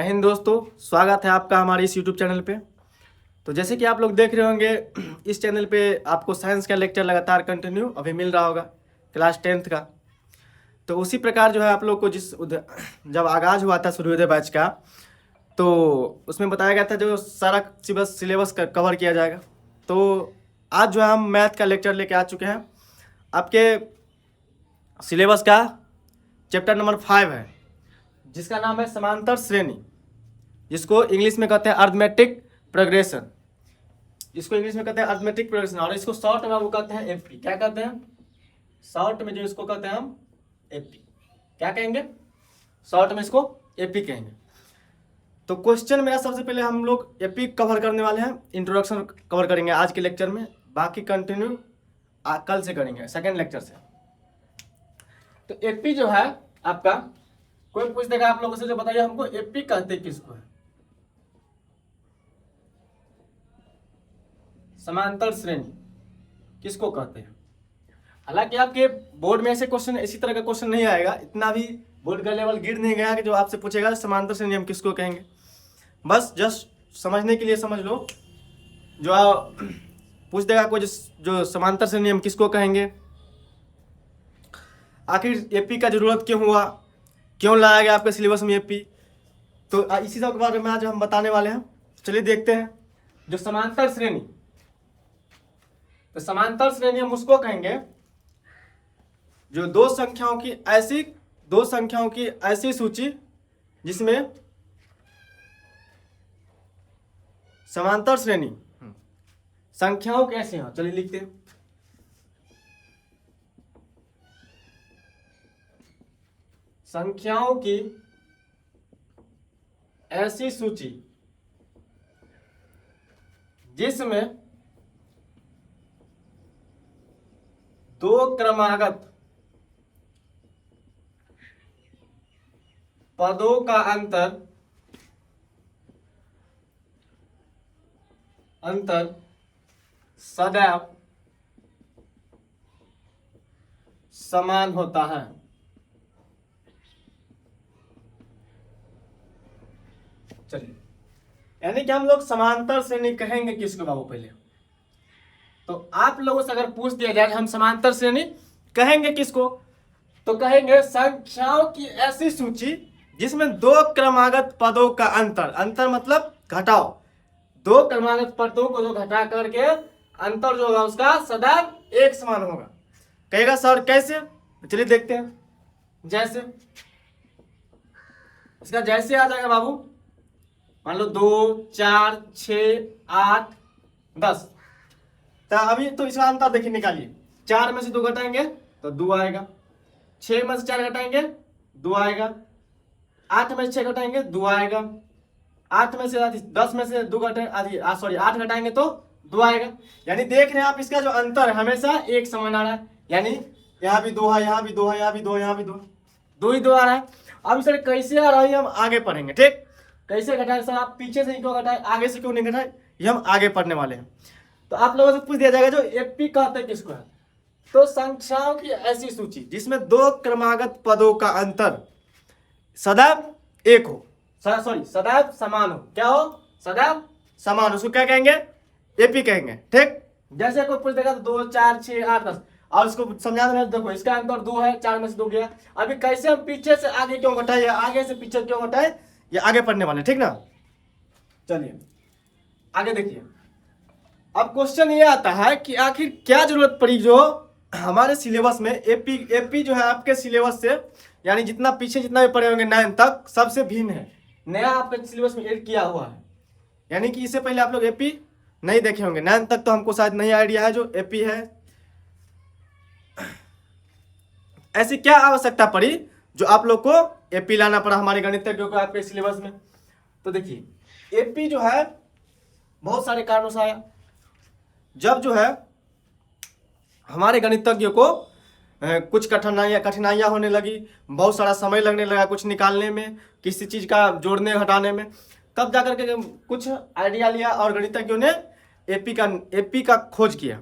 जय हिंद दोस्तों, स्वागत है आपका हमारे इस यूट्यूब चैनल पे। तो जैसे कि आप लोग देख रहे होंगे, इस चैनल पे आपको साइंस का लेक्चर लगातार कंटिन्यू अभी मिल रहा होगा क्लास 10th का। तो उसी प्रकार जो है आप लोग को जब आगाज़ हुआ था सूर्योदय बैच का, तो उसमें बताया गया था जो सारा सिलेबस कवर किया जाएगा। तो आज जो है हम मैथ का लेक्चर लेके आ चुके हैं। आपके सिलेबस का चैप्टर नंबर 5 है, जिसका नाम है समांतर श्रेणी, जिसको इंग्लिश में कहते हैं अर्थमेटिक प्रोग्रेशन। इसको इंग्लिश में कहते हैं अर्थमेटिक प्रोग्रेशन, और इसको शॉर्ट में वो कहते हैं एपी। क्या कहते हैं शॉर्ट में? जो इसको कहते हैं हम एपी। क्या कहेंगे शॉर्ट में? इसको एपी कहेंगे। तो क्वेश्चन मेरा सबसे पहले हम लोग एपी कवर करने वाले हैं, इंट्रोडक्शन कवर करेंगे आज के लेक्चर में, बाकी कंटिन्यू कल से करेंगे सेकेंड लेक्चर से। तो एपी जो है आपका, कोई पूछ देगा आप लोगों से, जो बताइए हमको एपी कहते किसको है? समांतर श्रेणी किसको कहते हैं? हालांकि आपके बोर्ड में ऐसे क्वेश्चन, इसी तरह का क्वेश्चन नहीं आएगा, इतना भी बोर्ड का लेवल गिर नहीं गया कि जो आपसे पूछेगा समांतर श्रेणी हम किसको कहेंगे। बस जस्ट समझने के लिए समझ लो। जो पूछ देगा कोई जो समांतर श्रेणी हम किसको कहेंगे, आखिर एपी का जरूरत क्यों हुआ, क्यों लाया गया आपके सिलेबस में एपी, तो इसी सब के बारे में आज हम बताने वाले हैं। चलिए देखते हैं। जो समांतर श्रेणी, तो समांतर श्रेणी हम उसको कहेंगे जो दो संख्याओं की ऐसी सूची जिसमें समांतर श्रेणी संख्याओं कैसे हैं। चलिए लिखते हैं। संख्याओं की ऐसी सूची जिसमें दो क्रमागत पदों का अंतर सदैव समान होता है। चलिए, यानी कि हम लोग समांतर श्रेणी कहेंगे किसको बाबू? पहले तो आप लोगों से अगर पूछ दिया जाए हम समांतर श्रेणी कहेंगे किसको, तो कहेंगे संख्याओं की ऐसी सूची जिसमें दो क्रमागत पदों का अंतर मतलब घटाओ, दो क्रमागत पदों को जो घटा करके अंतर जो होगा उसका सदैव एक समान होगा। कहेगा सर कैसे? चलिए देखते हैं। जैसे इसका जैसे आ जाएगा बाबू, मान लो 2, 4, 6, 8, 10। तो अभी तो इसका अंतर देखिए, निकालिए। 4 में से 2 घटाएंगे तो 2 आएगा, 6 में से 4 घटाएंगे 2 आएगा, 8 में से 6 घटाएंगे 2 आएगा, 8 में से 10 में से 2 घटाएंगे 8 घटाएंगे तो 2 आएगा। यानी देख रहे हैं आप, इसका जो अंतर है हमेशा एक समान आ रहा है। यानी यहाँ भी 2 है, यहाँ भी 2 है, यहाँ भी 2, यहाँ भी 2, 2 ही 2 आ रहा है। अब सर कैसे आ रहा है हम आगे पढ़ेंगे। ठीक, कैसे घटाए सर? आप पीछे से ही क्यों घटाए, आगे से क्यों नहीं घटाए, ये हम आगे पढ़ने वाले हैं। तो आप लोगों से पूछ दिया जाएगा जो एपी कहते किसको है, तो संख्याओं की ऐसी सूची जिसमें दो क्रमागत पदों का अंतर सदैव एक हो, सॉरी सदैव समान हो। क्या हो? सदैव समान, उसको क्या कहेंगे? एपी कहेंगे। ठीक, जैसे कोई पूछ देगा तो 2, 4, 6, 8, 10, और उसको समझा देना, देखो इसका अंतर 2 है, 4 में से 2 गया। अभी कैसे हम पीछे से आगे क्यों घटाए, आगे से पीछे क्यों घटाए, ये आगे पढ़ने वाले। ठीक ना, चलिए आगे देखिए। अब क्वेश्चन ये आता है कि आखिर क्या जरूरत पड़ी जो हमारे सिलेबस में एपी जो है आपके सिलेबस से, यानी जितना पीछे जितना भी पढ़े होंगे 9 तक, सबसे भिन्न है, नया आपके सिलेबस में ऐड किया हुआ है। यानी कि इससे पहले आप लोग एपी नहीं देखे होंगे, 9 तक तो हमको शायद नहीं आइडिया है जो एपी है। ऐसी क्या आवश्यकता पड़ी जो आप लोग को एपी लाना पड़ा हमारे गणितज्ञों को आपके सिलेबस में? तो देखिए, एपी जो है बहुत सारे कारणों से आया। जब जो है हमारे गणितज्ञों को कुछ कठिनाइयाँ होने लगी, बहुत सारा समय लगने लगा कुछ निकालने में, किसी चीज़ का जोड़ने घटाने में, तब जाकर के कुछ आइडिया लिया और गणितज्ञों ने एपी का खोज किया।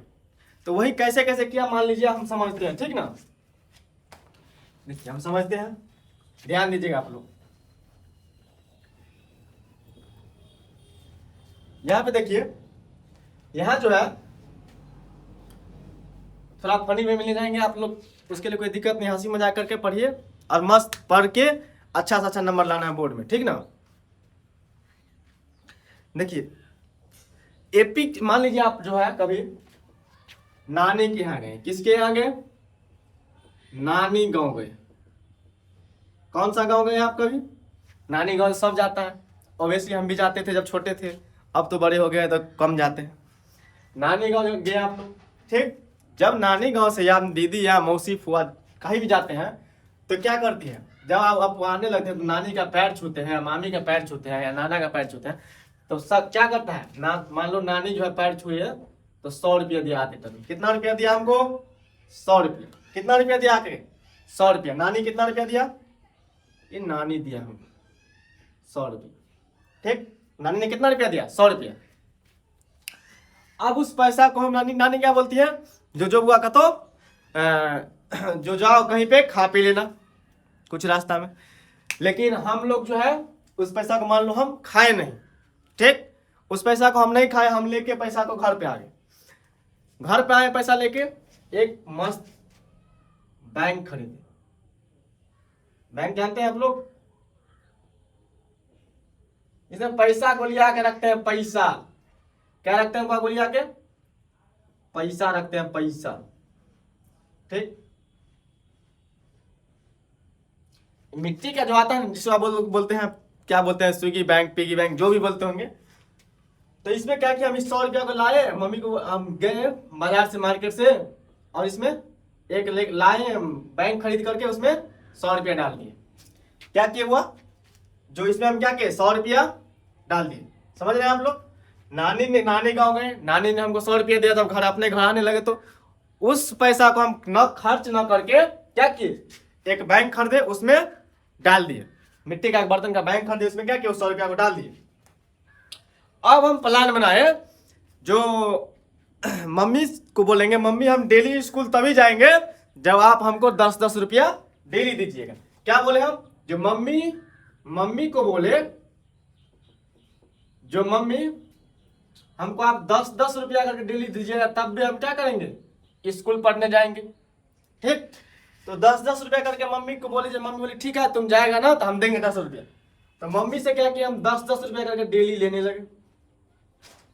तो वही कैसे कैसे किया मान लीजिए हम समझते हैं। ठीक ना, देखिए हम समझते हैं, ध्यान दीजिएगा आप लोग। यहाँ पे देखिए, यहाँ जो है थोड़ा फनी में मिल जाएंगे आप लोग, उसके लिए कोई दिक्कत नहीं, हंसी मजाक करके पढ़िए और मस्त पढ़ के अच्छा से अच्छा नंबर लाना है बोर्ड में, ठीक ना। देखिए एपी, मान लीजिए आप जो है कभी नानी के यहाँ गए, किसके यहाँ गए, नानी गांव गए। कौन सा गांव गए आप कभी, नानी गांव सब जाता है, ऑब्वियसली हम भी जाते थे जब छोटे थे, अब तो बड़े हो गए तो कम जाते हैं। नानी गांव गए आप लोग, ठीक। जब नानी गांव से या दीदी या मौसी फुआ कहीं भी जाते हैं तो क्या करती है, जब आप आने लगते हैं तो नानी का पैर छूते हैं, या मामी का पैर छूते हैं, या नाना का पैर छूते हैं, तो सब क्या करता है ना, मान लो नानी जो है पैर छुए तो 100 रुपया दिया आते तभी। कितना रुपया दिया हमको, 100 रुपया। कितना रुपया दिया आके, 100 रुपया। नानी कितना रुपया दिया, ये नानी दिया हमको 100 रुपया, ठीक। नानी ने कितना रुपया दिया, 100 रुपया। अब उस पैसा को हम नानी क्या बोलती है, जो बुआ का तो जो जाओ कहीं पे खा पी लेना कुछ रास्ता में। लेकिन हम लोग जो है उस पैसा को मान लो हम खाए नहीं, ठीक। उस पैसा को हम नहीं खाए, हम लेके पैसा को घर पे आ गए। घर पे आए पैसा लेके, एक मस्त बैंक खरीदे। बैंक जानते हैं आप लोग, इसमें पैसा को लिया के रखते हैं, पैसा क्या रखते हैं, को लिया के पैसा रखते हैं, पैसा, ठीक। मिट्टी का जो आता है जिसको आप बोलते हैं, क्या बोलते हैं, स्विगी बैंक, पिगी बैंक, जो भी बोलते होंगे। तो इसमें क्या किया, हम 100 रुपया को लाए, मम्मी को हम गए बाजार से, मार्केट से, और इसमें एक लाए बैंक खरीद करके, उसमें 100 रुपया डाल दिए। क्या किए हुआ, जो इसमें हम क्या किए, 100 रुपया डाल दिए। समझ रहे हैं आप लोग। नानी गाँव गए, नानी ने हमको 100 रुपया दिया, तब घर अपने घर आने लगे तो उस पैसा को हम न खर्च न करके क्या किए, एक बैंक खरीदे, उसमें डाल दिए। मिट्टी का एक बर्तन का बैंक खरीदे, उसमें क्या किया, 100 रुपया को डाल दिए। अब हम प्लान बनाए, जो मम्मी को बोलेंगे, मम्मी हम डेली स्कूल तभी जाएंगे जब आप हमको 10-10 रुपया डेली दीजिएगा। क्या बोले हम, जो मम्मी को बोले, जो मम्मी हमको आप 10-10 रुपया करके डेली दीजिएगा, तब भी हम क्या करेंगे, स्कूल पढ़ने जाएंगे, ठीक। तो 10-10 रुपया करके मम्मी को बोले, जब मम्मी बोली ठीक है तुम जाएगा ना तो हम देंगे 10 रुपया, तो मम्मी से क्या किया, हम 10-10 रुपया करके डेली लेने लगे।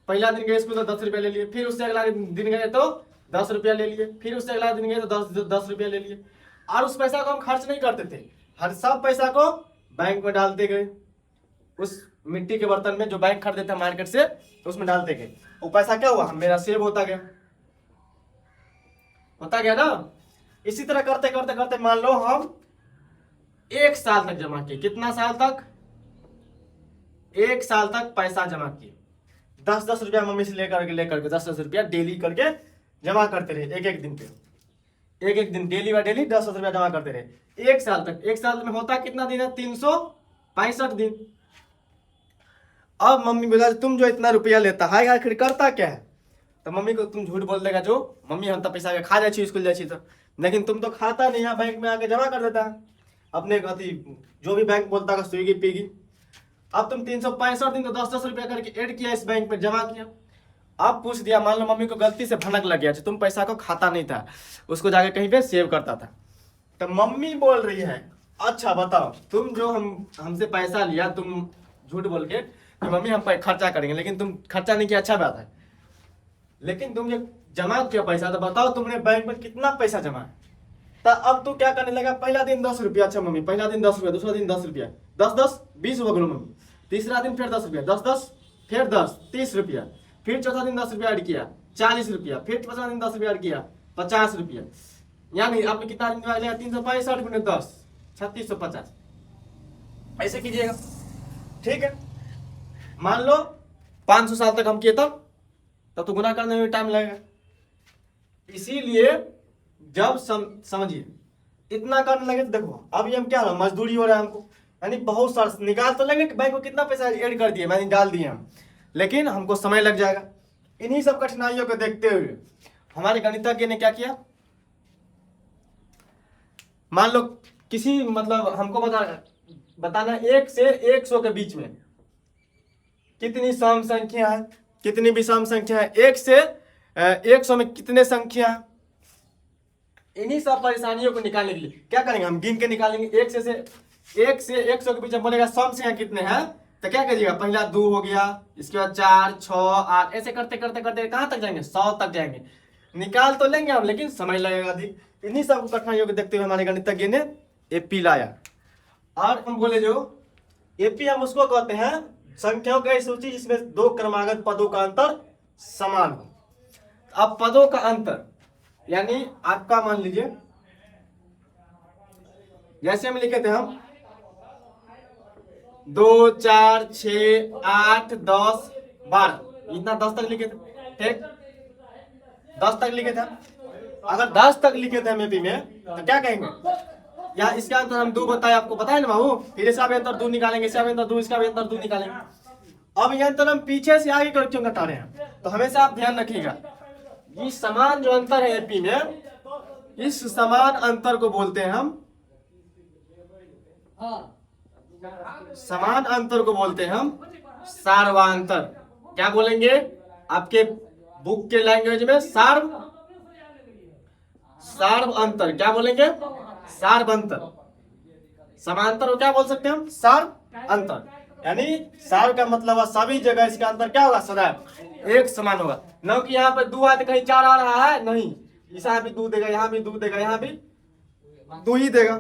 पहला दिन गए स्कूल तो 10 रुपया ले लिए, फिर उससे अगला दिन गए तो 10 रुपया ले लिए, फिर उससे अगला दिन गए तो 10 रुपया ले लिए। और उस पैसा को हम खर्च नहीं करते थे, हर सब पैसा को बैंक में डालते गए। उस मिट्टी के बर्तन में जो बैंक खरीदे थे मार्केट से, उसमें डालते गए। वो पैसा क्या हुआ, मेरा सेव होता गया ना। इसी तरह करते करते करते मान लो हम 1 साल तक जमा किए। कितना साल तक, 1 साल तक पैसा जमा किए। 10-10 रुपया मम्मी से लेकर के 10-10 रुपया डेली करके जमा करते रहे, एक दिन पे, एक दिन डेली बाय डेली 10-10 रुपया जमा करते रहे 1 साल तक। 1 साल में होता कितना दिन है, 365 दिन। अब मम्मी बोला तुम जो इतना रुपया लेता है आखिर करता क्या है, तो मम्मी को तुम झूठ बोल देगा, जो मम्मी हम तो पैसा के खा जाए स्कूल जाए तो, लेकिन तुम तो खाता नहीं, यहाँ बैंक में आके जमा कर देता है अपने अथी, जो भी बैंक बोलता है स्विगी पिगी। अब तुम 365 दिन तो 10-10 रुपया करके ऐड किया, इस बैंक में जमा किया। अब पूछ दिया, मान लो मम्मी को गलती से भनक लग गया, तुम पैसा को खाता नहीं था, उसको जाके कहीं पे सेव करता था, तो मम्मी बोल रही है अच्छा बताओ, तुम जो हमसे पैसा लिया, तुम झूठ बोल के कि मम्मी हम खर्चा करेंगे, लेकिन तुम खर्चा नहीं किया, अच्छा बात है, लेकिन तुम जो जमा किया पैसा, तो बताओ तुमने बैंक में कितना पैसा जमा है। तो अब तू क्या करने लगा, पहला दिन 10 रुपया, अच्छा मम्मी पहला दिन 10 रुपया, दूसरा दिन 10 रुपया, 10-10 20 हो गए मम्मी, तीसरा दिन फिर 10 रुपया, 10-10 फिर 10 30 रुपया, फिर चौथा दिन 10 रुपया ऐड किया 40 रुपया, फिर पांचवा दिन 10 रुपया ऐड किया 50 रुपया, यानी आपने कितना दिन दिमाग लिया, 365 गुने 10 3650, ऐसे कीजिएगा, ठीक है। मान लो 500 साल तक हम किए, तब तो गुना करने में टाइम लगेगा। इसीलिए जब समझिए इतना करने लगे, तो देखो अभी हम क्या हो, मजदूरी हो रहा है हमको, यानी बहुत सारा निकाल तो लेंगे कि बैंक को कितना पैसा ऐड कर दिए, मैंने डाल दिए हम, लेकिन हमको समय लग जाएगा। इन्हीं सब कठिनाइयों को देखते हुए हमारे गणितज्ञ ने क्या किया, मान लो किसी मतलब हमको बताना 1 से 100 के बीच में कितनी सम संख्या है, कितनी विषम संख्या है, 1 से 100 में कितने संख्या है। इन्हीं सब परेशानियों को निकालने के लिए क्या करेंगे, हम गिन के निकालेंगे। 1 से 100 के बीच में बोलेगा सम संख्या कितने हैं, तो क्या करिएगा, पहला 2 हो गया, इसके बाद 4, 6, 8, ऐसे करते करते करते कहाँ तक जाएंगे, 100 तक जाएंगे। निकाल तो लेंगे हम, लेकिन समय लगेगा अधिक। इन्हीं सब कठिनाइयों को देखते हुए हमारे गणितज्ञ ने एपी लाया। और हम बोले जो एपी हम उसको कहते हैं संख्याओं की सूची जिसमें दो क्रमागत पदों का अंतर समान हो। अब पदों का अंतर यानी आपका मान लीजिए, जैसे हम लिखे थे हम 2, 4, 6, 8, 10, 12, इतना 10 तक लिखे थे, ठीक, 10 तक लिखे थे। अगर 10 तक लिखे थे हम एपी में तो क्या कहेंगे, या इसका अंतर हम 2 बताए, आपको पता है ना बाबू, फिर इसका भी अंतर 2 निकालेंगे, इसका भी अंतर 2, इसका भी अंतर 2 निकालेंगे। अब यह अंतर हम पीछे से आगे कर क्यों घटा रहे हैं, तो हमेशा आप ध्यान रखिएगा, ये समान जो अंतर है एपी में, इस समान अंतर को बोलते हैं हम, समान अंतर को बोलते हैं हम सार्वांतर। क्या बोलेंगे, आपके बुक के लैंग्वेज में सार्व अंतर, क्या बोलेंगे, सार्व अंतर। समांतर को क्या बोल सकते हैं हम, सार्व अंतर। यानी सार्व का मतलब है सभी जगह इसका अंतर क्या होगा, सदैव एक समान होगा। न कि यहाँ पे 2 है तो कहीं 4 आ रहा है, नहीं, यहाँ भी 2 देगा, यहाँ भी 2 देगा, यहाँ भी 2 ही देगा।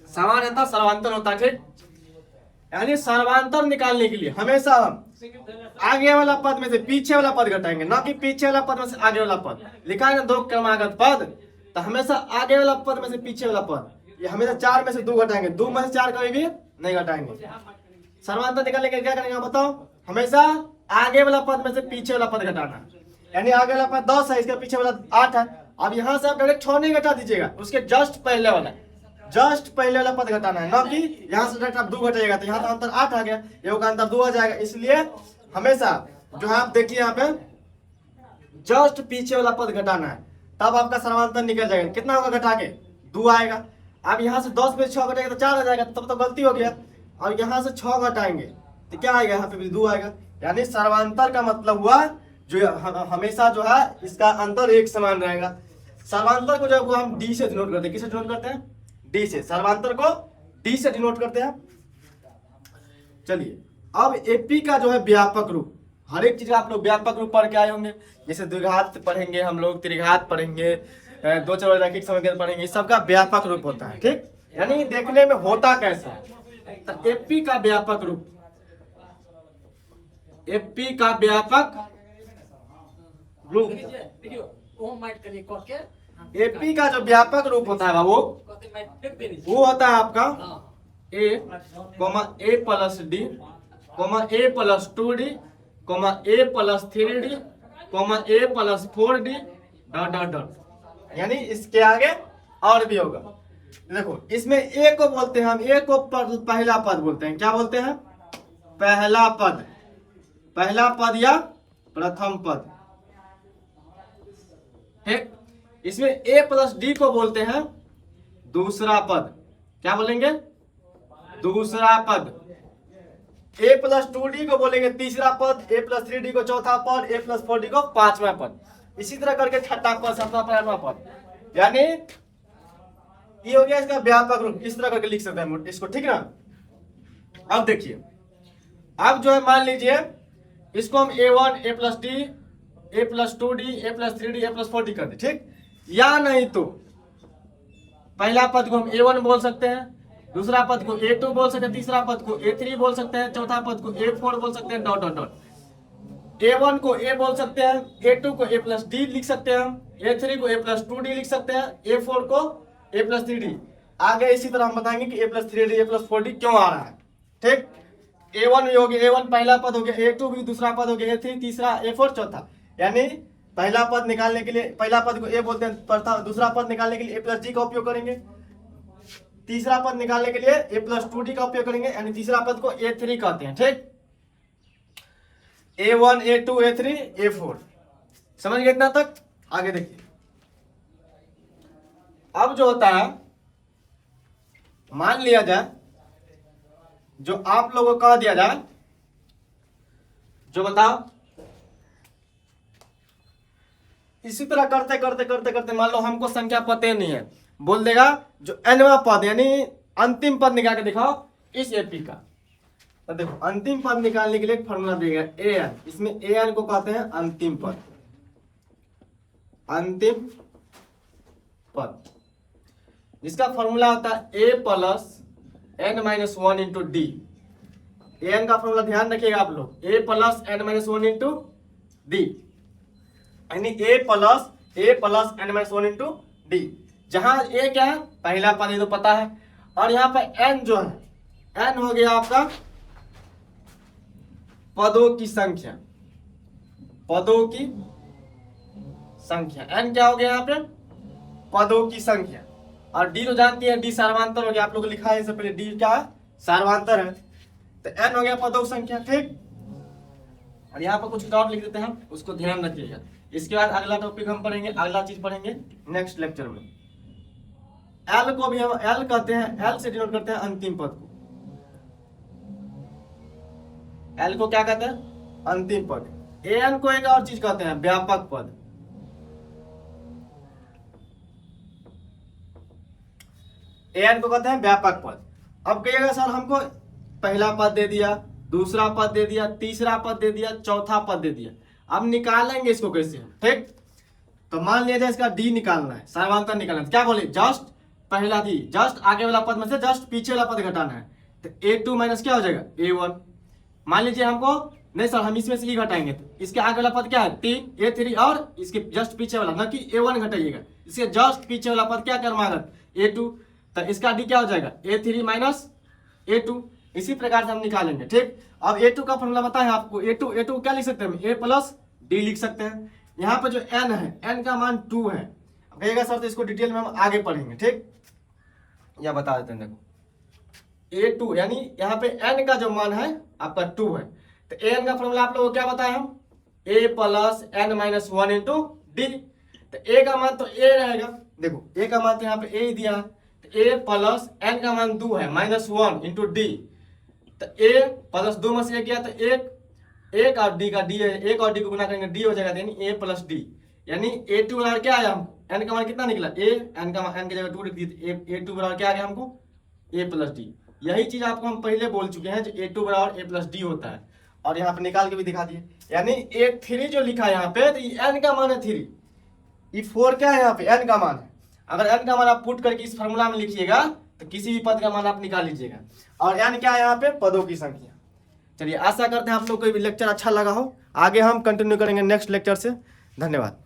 समान अंतर सर्वांतर होता है, ठीक। यानी सर्वांतर निकालने के लिए हमेशा हम आगे वाला पद में से पीछे वाला पद घटाएंगे, ना कि पीछे वाला पद में से आगे वाला पद। लिखा है ना 2 क्रमागत पद, तो हमेशा आगे वाला पद में से पीछे वाला पद, ये हमेशा 4 में से 2 घटाएंगे, 2 में से 4 कभी भी नहीं घटाएंगे। सर्वांतर निकालने के क्या करेंगे बताओ, हमेशा आगे वाला पद में से पीछे वाला पद घटाना। यानी आगे वाला पद 10 है, इसके पीछे वाला 8 है। अब यहाँ से आप डायरेक्ट 6 नहीं घटा दीजिएगा, उसके जस्ट पहले वाला पद घटाना है, ना कि यहाँ से डायरेक्ट आप 2 घटाइएगा, तो यहाँ तो अंतर 8 आ गया, ये का अंतर 2 आ जाएगा। इसलिए हमेशा जो है आप देखिए यहाँ पे जस्ट पीछे वाला पद घटाना है, तब आपका सर्वांतर निकल जाएगा। कितना होगा घटा के, 2 आएगा। अब यहाँ से 10 में 6 घटाएगा तो 4 आ जाएगा, तब तो गलती हो गया। और यहाँ से 6 घटाएंगे तो क्या आएगा, यहाँ पे भी 2 आएगा। यानी सर्वांतर का मतलब हुआ जो हमेशा जो है इसका अंतर एक समान रहेगा। सर्वांतर को जब हम डी से डिनोट करते हैं, किससे डिनोट करते हैं, डी से। सर्वांतर को डी से डिनोट करते हैं। चलिए अब एपी का जो है व्यापक रूप, हर एक चीज का आप लोग व्यापक रूप पढ़ के आए होंगे। जैसे द्विघात पढ़ेंगे हम लोग, त्रिघात पढ़ेंगे, 2 चर रैखिक समीकरण पढ़ेंगे, सबका व्यापक रूप होता है, ठीक। यानी देखने में होता कैसा है। तो एपी का व्यापक रूप, एपी का व्यापक रूप, एपी का जो व्यापक रूप होता है बाबू, वो होता है आपका A plus D, A plus 2d, A plus 3d, A plus 4d, dot dot dot. यानी इसके आगे और भी होगा। देखो इसमें ए को बोलते हैं हम, ए को पहला पद बोलते हैं। क्या बोलते हैं, पहला पद, पहला पद या प्रथम पद, ठीक। इसमें ए प्लस डी को बोलते हैं दूसरा पद। क्या बोलेंगे, दूसरा पद। ए प्लस 2d को बोलेंगे तीसरा पद, ए प्लस 3d को चौथा पद, ए प्लस 4d को पांचवा पद। इसी तरह करके छठा पद, सातवां पद, आठवां पद। यानी ये हो गया इसका व्यापक रूप। इस तरह करके लिख सकते हैं इसको, ठीक ना। अब देखिए, अब जो है मान लीजिए इसको हम a1, a plus D, A plus 2d, A plus 3d, A plus 4d कर दे, ठीक। या नहीं तो पहला पद को हम a1 बोल सकते हैं, दूसरा पद को a2 बोल सकते हैं, तीसरा पद को a3 बोल सकते हैं, चौथा पद को a4 बोल सकते हैं, डॉट डॉट डॉट। a1 को a बोल सकते हैं, a2 को a प्लस डी लिख सकते हैं हम, a3 को a प्लस 2d लिख सकते हैं, a4 को a प्लस 3d। आगे इसी तरह हम बताएंगे कि a plus 3d, a plus 4d क्यों आ रहा है, ठीक। a1 भी हो गया, a1 पहला पद हो गया, a2 भी दूसरा पद हो गया, a3 तीसरा, a4 चौथा। यानी पहला पद निकालने के लिए, पहला पद को a बोलते हैं, दूसरा पद निकालने के लिए a प्लस डी का उपयोग करेंगे, तीसरा पद निकालने के लिए a प्लस 2d का उपयोग करेंगे, यानी तीसरा पद को a3 कहते हैं, ठीक। a1, a2, a3, a4, समझ गए इतना तक। आगे देखिए, अब जो होता है, मान लिया जाए जो आप लोगों को कह दिया जाए जो बताओ। इसी तरह करते करते करते करते मान लो हमको संख्या पता नहीं है, बोल देगा जो nवां पद यानी अंतिम पद निकाल के दिखाओ इस एपी का। तो देखो अंतिम पद निकालने के लिए एक फॉर्मूला दिया गया an, इसमें an को कहते हैं अंतिम पद। अंतिम पद इसका फॉर्मूला होता है a plus n minus 1 into D. an का फॉर्मूला ध्यान रखिएगा आप लोग, a plus n minus 1 into D, यानी a plus n minus 1 into D. जहां a क्या है, पहला पद ये तो पता है, और यहाँ पर n जो है n हो गया आपका पदों की संख्या। पदों की संख्या n क्या हो गया यहाँ पे, पदों की संख्या। और d तो जानती है, d सार्वधातुक हो गया, आप लोग लिखा है इससे पहले d क्या है, सार्वधातुक है। तो n हो गया पदों की संख्या, ठीक। और यहाँ पर कुछ और लिख देते हैं, उसको ध्यान रखिएगा। इसके बाद अगला टॉपिक हम पढ़ेंगे, अगला चीज पढ़ेंगे नेक्स्ट लेक्चर में। l को भी हम l कहते हैं, l से डिनोट करते हैं अंतिम पद को। l को क्या कहते हैं, अंतिम पद। an को एक और चीज कहते हैं, व्यापक पद। an को कहते हैं व्यापक पद। अब कहिएगा सर हमको पहला पद दे दिया, दूसरा पद दे दिया, तीसरा पद दे दिया, चौथा पद दे दिया, अब निकालेंगे इसको कैसे, ठीक। तो मान लिया जाए इसका डी निकालना है, सार्वधातुक निकालना है, क्या बोले, जस्ट पहला डी, जस्ट आगे वाला पद में से जस्ट पीछे वाला पद घटाना है। तो a2 माइनस क्या हो जाएगा, a1। मान लीजिए हमको नहीं सर हम इसमें से ही घटाएंगे, तो इसके आगे वाला पद क्या है 3, a3, और इसके जस्ट पीछे वाला, ना कि a1 घटाइएगा, इसके जस्ट पीछे वाला पद क्या करवाएगा, a2। तो इसका डी क्या हो जाएगा, a3 माइनस a2। इसी प्रकार से हम निकालेंगे, ठीक। अब a2 का फॉर्मूला बताएं आपको, a2 क्या लिख सकते हैं, a प्लस डी लिख सकते हैं। यहाँ पर जो n है, n का मान 2 है। कहिएगा सर तो इसको डिटेल में हम आगे पढ़ेंगे, ठीक। या बता देते हैं, देखो a2 यानी यहाँ पे n का जो मान है आपका 2 है। तो an का फॉर्मूला आप लोगों को क्या बताया हम, a plus n minus 1 into D. तो a का मान तो a रहेगा, देखो a का मान तो यहाँ पे a ही दिया है, तो a प्लस n का मान 2 है माइनस 1 इंटू डी। तो a प्लस 2 में से गया तो एक और d का d है, एक और d को गुना करेंगे d हो जाएगा, यानी a प्लस डी, यानी a2 बराबर क्या आया हमको, n का मान कितना निकला a, n का मान n की जगह 2 लिख दिए, a2 बराबर क्या आ गया हमको, a प्लस डी। यही चीज आपको हम पहले बोल चुके हैं, जो a2 बराबर a प्लस डी होता है, और यहाँ पे निकाल के भी दिखा दिए। यानी a3 जो लिखा है यहाँ पे, तो ये n का मान है 3, ये 4 क्या है यहाँ पे, n का मान है। अगर n का मान आप पुट करके इस फॉर्मूला में लिखिएगा तो किसी भी पद का मान आप निकाल लीजिएगा, और n क्या है यहाँ पे, पदों की संख्या। चलिए आशा करते हैं आप लोग को भी लेक्चर अच्छा लगा हो। आगे हम कंटिन्यू करेंगे नेक्स्ट लेक्चर से। धन्यवाद।